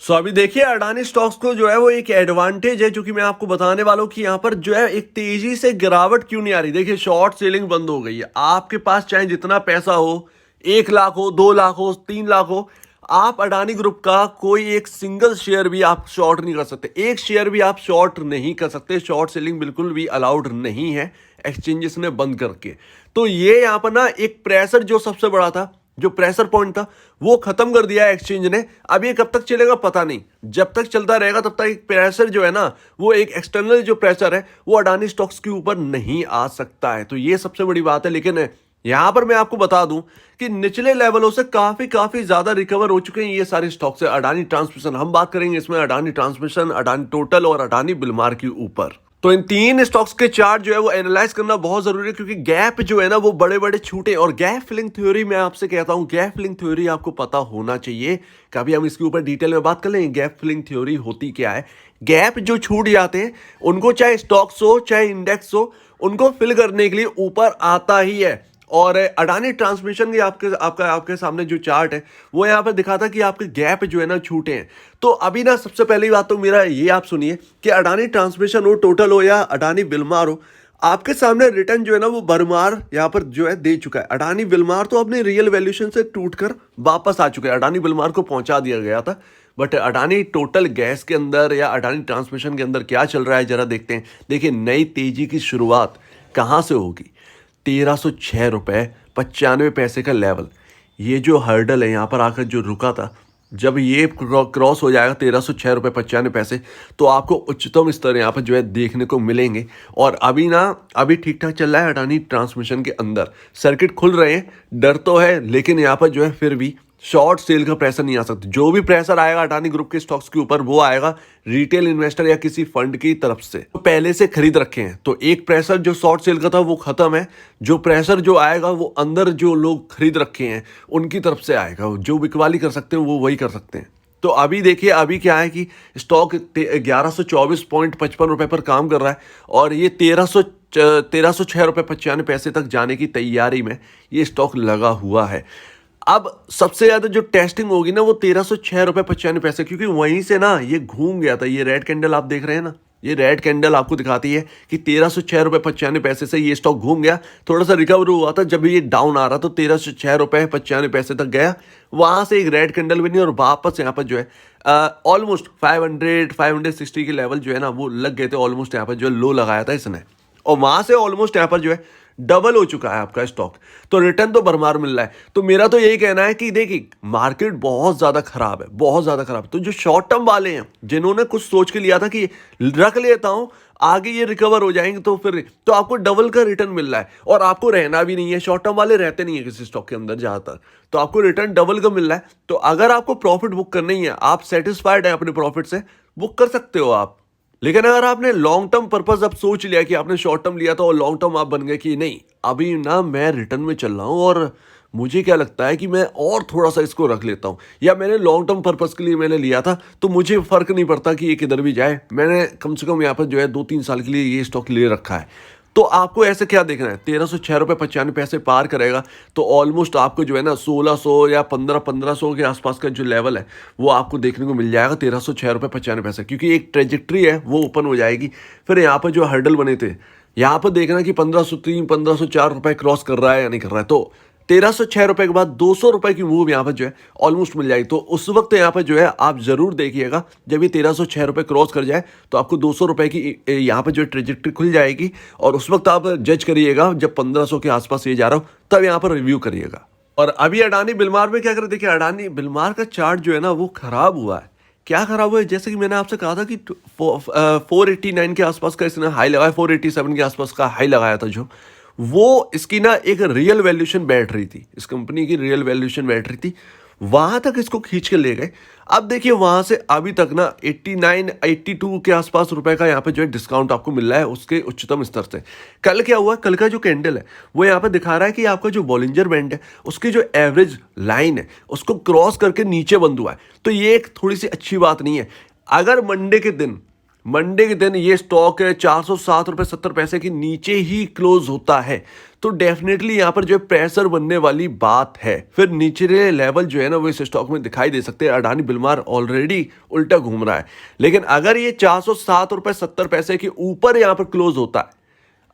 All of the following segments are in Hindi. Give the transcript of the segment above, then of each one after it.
अभी देखिए अडानी स्टॉक्स को जो है वो एक एडवांटेज है जो कि मैं आपको बताने वाला हूँ कि यहाँ पर जो है एक तेजी से गिरावट क्यों नहीं आ रही। देखिए शॉर्ट सेलिंग बंद हो गई है। आपके पास चाहे जितना पैसा हो, 1 लाख हो, 2 लाख हो, 3 लाख हो, आप अडानी ग्रुप का कोई एक सिंगल शेयर भी आप शॉर्ट नहीं कर सकते। एक शेयर भी आप शॉर्ट नहीं कर सकते। शॉर्ट सेलिंग बिल्कुल भी अलाउड नहीं है एक्सचेंजेस ने बंद करके। तो ये यहाँ पर ना एक प्रेशर जो सबसे बड़ा था, जो प्रेशर पॉइंट था, वो खत्म कर दिया है एक्सचेंज ने। अब ये कब तक चलेगा पता नहीं। जब तक चलता रहेगा तब तक एक प्रेशर जो है ना, वो एक एक्सटर्नल जो प्रेशर है वो अडानी स्टॉक्स के ऊपर नहीं आ सकता है। तो ये सबसे बड़ी बात है। लेकिन यहां पर मैं आपको बता दूं कि निचले लेवलों से काफी काफी ज्यादा रिकवर हो चुके हैं ये सारे स्टॉक्स है। अडानी ट्रांसमिशन हम बात करेंगे इसमें, अडानी ट्रांसमिशन, अडानी टोटल और अडानी बिलमार के ऊपर। तो इन तीन स्टॉक्स के चार्ट जो है वो एनालाइज करना बहुत जरूरी है, क्योंकि गैप जो है ना वो बड़े बड़े छूटे। और गैप फिलिंग थ्योरी मैं आपसे कहता हूं, गैप फिलिंग थ्योरी आपको पता होना चाहिए। कभी हम इसके ऊपर डिटेल में बात कर लेंगे गैप फिलिंग थ्योरी होती क्या है। गैप जो छूट जाते हैं उनको चाहे स्टॉक्स हो चाहे इंडेक्स हो, उनको फिल करने के लिए ऊपर आता ही है। और अडानी ट्रांसमिशन की आपके सामने जो चार्ट है वो यहाँ पर दिखाता कि आपके गैप जो है ना छूटे हैं। तो अभी ना सबसे पहली बात तो मेरा ये आप सुनिए कि अडानी ट्रांसमिशन हो, टोटल हो या अडानी बिलमार हो, आपके सामने रिटर्न जो है ना वो भरमार यहाँ पर जो है दे चुका है। अडानी बिलमार तो अपने रियल वैल्यूएशन से टूटकर वापस आ चुका है। अडानी बिलमार को पहुंचा दिया गया था, बट अडानी टोटल गैस के अंदर या अडानी ट्रांसमिशन के अंदर क्या चल रहा है जरा देखते हैं। देखिए नई तेजी की शुरुआत कहाँ से होगी। 1306 रुपये 95 पैसे का लेवल, ये जो हर्डल है यहाँ पर आकर जो रुका था, जब ये क्रॉस हो जाएगा 1306 रुपये 95 पैसे, तो आपको उच्चतम स्तर यहाँ पर जो है देखने को मिलेंगे। और अभी ठीक ठाक चल रहा है अडानी ट्रांसमिशन के अंदर, सर्किट खुल रहे हैं, डर तो है, लेकिन यहाँ पर जो है फिर भी शॉर्ट सेल का प्रेशर नहीं आ सकता। जो भी प्रेशर आएगा अडानी ग्रुप के स्टॉक्स के ऊपर वो आएगा रिटेल इन्वेस्टर या किसी फंड की तरफ से तो पहले से खरीद रखे हैं। तो एक प्रेशर जो शॉर्ट सेल का था वो खत्म है। जो प्रेशर जो आएगा वो अंदर जो लोग खरीद रखे हैं उनकी तरफ से आएगा। जो बिकवाली कर सकते हैं वो वही कर सकते हैं। तो अभी देखिए अभी क्या है कि स्टॉक 1124.55 रुपए पर काम कर रहा है और ये 1306 रुपये 95 पैसे तक जाने की तैयारी में ये स्टॉक लगा हुआ है। अब सबसे ज्यादा जो टेस्टिंग होगी ना वो 1306 रुपये 95 पैसे, क्योंकि वहीं से ना ये घूम गया था। ये रेड कैंडल आप देख रहे हैं ना, ये रेड कैंडल आपको दिखाती है कि 1306 रुपये 95 पैसे से ये स्टॉक घूम गया। थोड़ा सा रिकवर हुआ था जब ये डाउन आ रहा था, 1306 रुपये 95 पैसे तक गया। वहां से एक रेड कैंडल बनी और वापस यहाँ पर जो है ऑलमोस्ट 560 के लेवल जो है ना वो लग गए थे। ऑलमोस्ट यहाँ पर जो है लो लगाया था इसने, और वहां से ऑलमोस्ट यहाँ पर जो है डबल हो चुका है आपका स्टॉक। तो रिटर्न तो भरमार मिल रहा है। तो मेरा तो यही कहना है कि देखिए मार्केट बहुत ज्यादा खराब है, बहुत ज्यादा खराब है। तो जो शॉर्ट टर्म वाले हैं जिन्होंने कुछ सोच के लिया था कि रख लेता हूं आगे ये रिकवर हो जाएंगे, तो फिर तो आपको डबल का रिटर्न मिल रहा है और आपको रहना भी नहीं है। शॉर्ट टर्म वाले रहते नहीं है किसी स्टॉक के अंदर ज्यादातर, तो आपको रिटर्न डबल का मिल रहा है। तो अगर आपको प्रॉफिट बुक करनी है, आप सेटिस्फाइड है अपने प्रॉफिट से, बुक कर सकते हो आप। लेकिन अगर आपने लॉन्ग टर्म पर्पस अब सोच लिया कि आपने शॉर्ट टर्म लिया था और लॉन्ग टर्म आप बन गए कि नहीं अभी ना मैं रिटर्न में चल रहा हूं और मुझे क्या लगता है कि मैं और थोड़ा सा इसको रख लेता हूं, या मैंने लॉन्ग टर्म पर्पस के लिए मैंने लिया था तो मुझे फर्क नहीं पड़ता कि ये किधर भी जाए, मैंने कम से कम यहाँ पर जो है 2-3 साल के लिए ये स्टॉक ले रखा है। तो आपको ऐसे क्या देखना है, 1306 रुपये 95 पैसे पार करेगा तो ऑलमोस्ट आपको जो है ना 1600 या 1500 के आसपास का जो लेवल है वो आपको देखने को मिल जाएगा 1306 रुपये 95 पैसे, क्योंकि एक ट्रेजेक्ट्री है वो ओपन हो जाएगी। फिर यहाँ पर जो हर्डल बने थे यहाँ पर देखना कि 1503 1504 रुपये क्रॉस कर रहा है या नहीं कर रहा है। तो 1306 रुपये के बाद 200 रुपये की मूव यहाँ पर जो है ऑलमोस्ट मिल जाएगी। तो उस वक्त यहाँ पर जो है आप जरूर देखिएगा जब ये 1306 रुपये क्रॉस कर जाए तो आपको 200 रुपये की यहाँ पर जो ट्रेजेक्ट्री खुल जाएगी, और उस वक्त आप जज करिएगा जब 1500 के आसपास ये जा रहा हो तब यहाँ पर रिव्यू करिएगा। और अभी अडानी बिलमार में क्या करें, देखिए अडानी बिलमार का चार्ट जो है ना वो खराब हुआ है। क्या खराब हुआ है, जैसे कि मैंने आपसे कहा था कि 489 के आसपास का इसने हाई लगाया, 487 के आसपास का हाई लगाया था, जो वो इसकी ना एक रियल वैल्यूएशन बैठ रही थी, इस कंपनी की रियल वैल्यूएशन बैठ रही थी, वहां तक इसको खींच के ले गए। अब देखिए वहां से अभी तक ना 89 82 के आसपास रुपए का यहाँ पे जो है डिस्काउंट आपको मिल रहा है उसके उच्चतम स्तर से। कल क्या हुआ, कल का जो कैंडल है वो यहाँ पे दिखा रहा है कि आपका जो बॉलिंजर बैंड है उसकी जो एवरेज लाइन है उसको क्रॉस करके नीचे बंद हुआ है। तो ये एक थोड़ी सी अच्छी बात नहीं है। अगर मंडे के दिन मंडे के दिन ये स्टॉक 407 रुपये 70 पैसे के नीचे ही क्लोज होता है, तो डेफिनेटली यहाँ पर जो है प्रेशर बनने वाली बात है। फिर निचले लेवल जो है ना वो इस स्टॉक में दिखाई दे सकते हैं। अडानी बिलमार ऑलरेडी उल्टा घूम रहा है, लेकिन अगर ये 407 रुपये 70 पैसे के ऊपर यहाँ पर क्लोज होता है,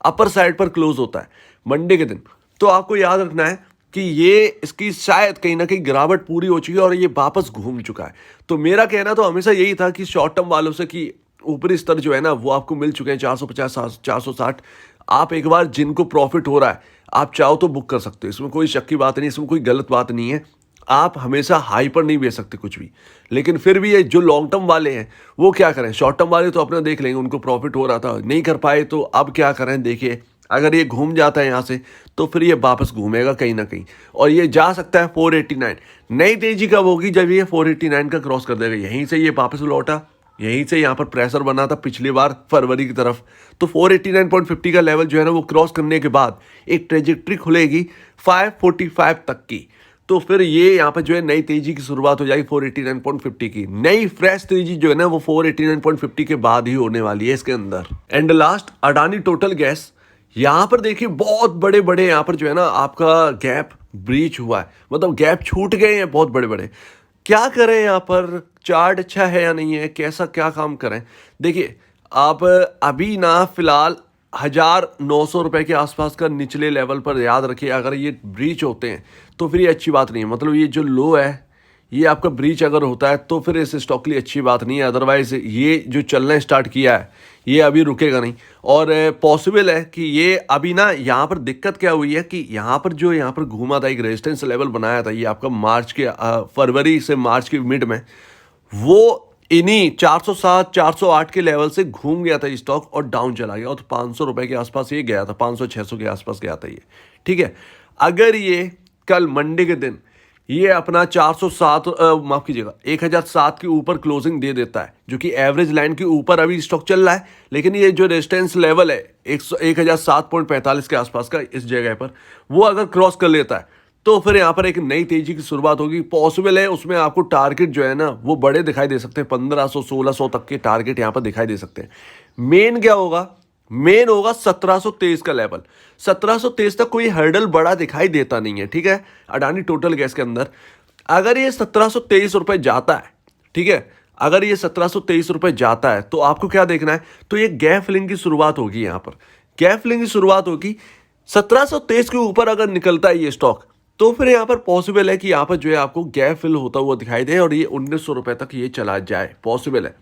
अपर साइड पर क्लोज होता है मंडे के दिन, तो आपको याद रखना है कि ये इसकी शायद कहीं ना कहीं गिरावट पूरी हो चुकी है और ये वापस घूम चुका है। तो मेरा कहना तो हमेशा यही था कि शॉर्ट टर्म वालों से कि ऊपरी स्तर जो है ना वो आपको मिल चुके हैं 450 460। आप एक बार जिनको प्रॉफिट हो रहा है आप चाहो तो बुक कर सकते हो, इसमें कोई शक की बात नहीं, इसमें कोई गलत बात नहीं है। आप हमेशा हाई पर नहीं बेच सकते कुछ भी, लेकिन फिर भी ये जो लॉन्ग टर्म वाले हैं वो क्या करें, शॉर्ट टर्म वाले तो अपना देख लेंगे, उनको प्रॉफिट हो रहा था नहीं कर पाए तो अब क्या करें। देखिए अगर ये घूम जाता है यहाँ से तो फिर ये वापस घूमेगा कहीं ना कहीं और ये जा सकता है 489। नई तेजी कब होगी, जब ये 489 का क्रॉस कर देगा। यहीं से ये वापस लौटा, यहीं से यहाँ पर प्रेशर बना था पिछली बार फरवरी की तरफ, तो 489.50 का लेवल जो है ना वो क्रॉस करने के बाद एक ट्रेजेक्ट्री खुलेगी 545 तक की, तो फिर ये यहाँ पर जो है नई तेजी की शुरुआत हो जाएगी 489.50 की। नई फ्रेश तेजी जो है ना वो 489.50 के बाद ही होने वाली है इसके अंदर। And last Adani total gas, यहाँ पर देखिए बहुत बड़े बड़े यहाँ पर जो है ना आपका गैप ब्रीच हुआ है, मतलब गैप छूट गए हैं बहुत बड़े बड़े। क्या करें यहाँ पर, चार्ट अच्छा है या नहीं है, कैसा क्या काम करें। देखिए आप अभी ना फिलहाल 1900 रुपये के आसपास का निचले लेवल पर याद रखिए, अगर ये ब्रीच होते हैं तो फिर ये अच्छी बात नहीं है। मतलब ये जो लो है ये आपका ब्रीच अगर होता है तो फिर इस स्टॉक के लिए अच्छी बात नहीं है, अदरवाइज ये जो चलना स्टार्ट किया है ये अभी रुकेगा नहीं। और पॉसिबल है कि ये अभी ना यहाँ पर दिक्कत क्या हुई है कि यहाँ पर जो यहाँ पर घूमा था, एक रेजिस्टेंस लेवल बनाया था, ये आपका मार्च के फरवरी से मार्च के मिड में वो इन्हीं 407 408 के लेवल से घूम गया था स्टॉक और डाउन चला गया, और तो 500 रुपये के आसपास ये गया था, 500 600 के आसपास गया था ये। ठीक है, अगर ये कल मंडे के दिन ये अपना 407 माफ कीजिएगा 1007 के ऊपर क्लोजिंग दे देता है, जो कि एवरेज लाइन के ऊपर अभी स्टॉक चल रहा है, लेकिन ये जो रेजिस्टेंस लेवल है 1007.45 के आसपास का इस जगह पर वो अगर क्रॉस कर लेता है तो फिर यहाँ पर एक नई तेजी की शुरुआत होगी। पॉसिबल है उसमें आपको टारगेट जो है ना वो बड़े दिखाई दे सकते हैं, 1500 1600 तक के टारगेट यहाँ पर दिखाई दे सकते हैं। मेन क्या होगा, मेन होगा 1723 का लेवल। 1723 तक कोई हर्डल बड़ा दिखाई देता नहीं है। ठीक है, अडानी टोटल गैस के अंदर अगर ये 1723 रुपये जाता है, ठीक है, अगर ये 1723 रुपये जाता है तो आपको क्या देखना है, तो ये गैप फिलिंग की शुरुआत होगी। यहाँ पर गैप फिलिंग की शुरुआत होगी 1723 के ऊपर अगर निकलता है ये स्टॉक तो फिर यहाँ पर पॉसिबल है कि यहाँ पर जो है आपको गैप फिल होता हुआ दिखाई दे और ये 1900 रुपये तक ये चला जाए, पॉसिबल है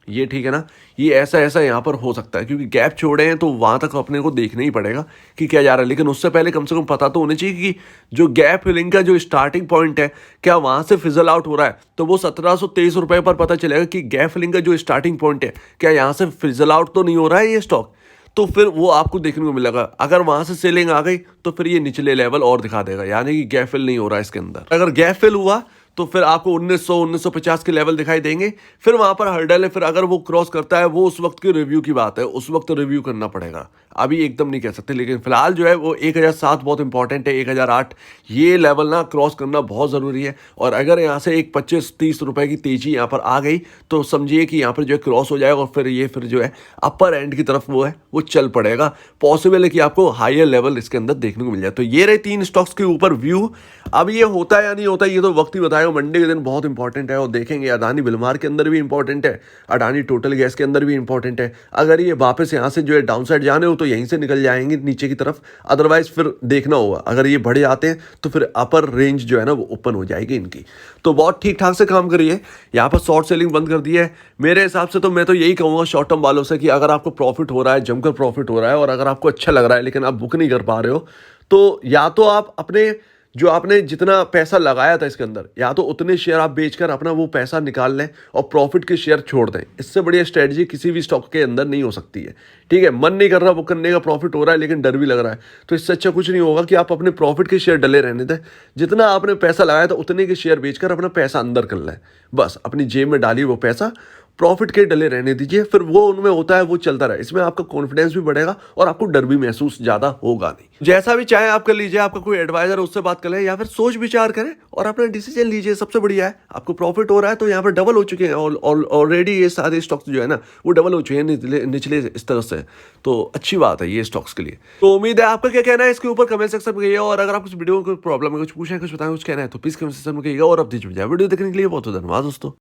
ये। ठीक है ना, ये ऐसा ऐसा यहाँ पर हो सकता है क्योंकि गैप छोड़े हैं तो वहाँ तक अपने को देखना ही पड़ेगा कि क्या जा रहा है, लेकिन उससे पहले कम से कम पता तो होना चाहिए कि जो गैप फिलिंग का जो स्टार्टिंग पॉइंट है क्या वहाँ से फिजल आउट हो रहा है, तो वो 1723 रुपये पर पता चलेगा कि गैप फिलिंग का जो स्टार्टिंग पॉइंट है क्या यहाँ से फिजल आउट तो नहीं हो रहा है ये स्टॉक, तो फिर वो आपको देखने को मिलेगा। अगर वहां से सेलिंग आ गई तो फिर ये निचले लेवल और दिखा देगा, यानी कि गैप फिल नहीं हो रहा है इसके अंदर। अगर गैप फिल हुआ तो फिर आपको 1900 1950 के लेवल दिखाई देंगे, फिर वहां पर हर्डल है, फिर अगर वो क्रॉस करता है वो उस वक्त की रिव्यू की बात है, उस वक्त रिव्यू करना पड़ेगा, अभी एकदम नहीं कह सकते। लेकिन फिलहाल जो है वो 1007 बहुत इंपॉर्टेंट है, 1008 ये लेवल ना क्रॉस करना बहुत ज़रूरी है। और अगर यहाँ से एक 25-30 रुपए की तेजी यहाँ पर आ गई तो समझिए कि यहाँ पर जो है क्रॉस हो जाएगा और फिर ये फिर जो है अपर एंड की तरफ वो है वो चल पड़ेगा। पॉसिबल है कि आपको हायर लेवल इसके अंदर देखने को मिल जाए। तो ये रहे 3 स्टॉक्स के ऊपर व्यू। अब ये होता है या नहीं होता ये तो वक्त ही बताएगा। मंडे के दिन बहुत इंपॉर्टेंट है और देखेंगे अडानी बिलमार के अंदर भी इंपॉर्टेंट है, अडानी टोटल गैस के अंदर भी इंपॉर्टेंट है। अगर ये वापस यहाँ से जो है डाउन साइड जाने हो तो यहीं से निकल जाएंगे नीचे की तरफ, अदरवाइज फिर देखना होगा। अगर ये बढ़ जाते हैं तो फिर अपर रेंज जो है ना वो ओपन हो जाएगी इनकी। तो बहुत ठीक ठाक से काम करिए। यहाँ पर शॉर्ट सेलिंग बंद कर दी है मेरे हिसाब से। तो मैं तो यही कहूँगा शॉर्ट टर्म वालों से कि अगर आपको प्रॉफिट हो रहा है, जमकर प्रॉफिट हो रहा है और अगर आपको अच्छा लग रहा है लेकिन आप बुक नहीं कर पा रहे हो, तो या तो आप अपने जो आपने जितना पैसा लगाया था इसके अंदर, या तो उतने शेयर आप बेचकर अपना वो पैसा निकाल लें और प्रॉफिट के शेयर छोड़ दें। इससे बढ़िया स्ट्रेटजी किसी भी स्टॉक के अंदर नहीं हो सकती है। ठीक है, मन नहीं कर रहा बुक करने का, प्रॉफिट हो रहा है लेकिन डर भी लग रहा है, तो इससे अच्छा कुछ नहीं होगा कि आप अपने प्रॉफिट के शेयर डले रहने दें। जितना आपने पैसा लगाया था उतने के शेयर बेचकर अपना पैसा अंदर कर लें, बस अपनी जेब में डालिए वो पैसा प्रॉफिट के डले रहने दीजिए, फिर वो उनमें होता है वो चलता रहे, इसमें आपका कॉन्फिडेंस भी बढ़ेगा और आपको डर भी महसूस ज्यादा होगा नहीं। जैसा भी चाहे आप कर लीजिए, आपका कोई एडवाइजर उससे बात कर ले या फिर सोच विचार करें और अपना डिसीजन लीजिए, सबसे बढ़िया है। आपको प्रॉफिट हो रहा है तो यहाँ पर डबल हो चुके हैं ऑलरेडी, ये सारे स्टॉक्स जो है ना वो डबल हो चुके हैं निचले इस तरह से, तो अच्छी बात है ये स्टॉक्स के लिए। तो उम्मीद है आपका क्या कहना है इसके ऊपर कमेंट सेक्शन में कहिए, और अगर आप कुछ वीडियो में कोई प्रॉब्लम है, कुछ पूछना है, कुछ बताएं, कुछ कहना है तो प्लीज कमेंट सेक्शन में कहिएगा। और अब दीजिए वीडियो देखने के लिए बहुत धन्यवाद दोस्तों।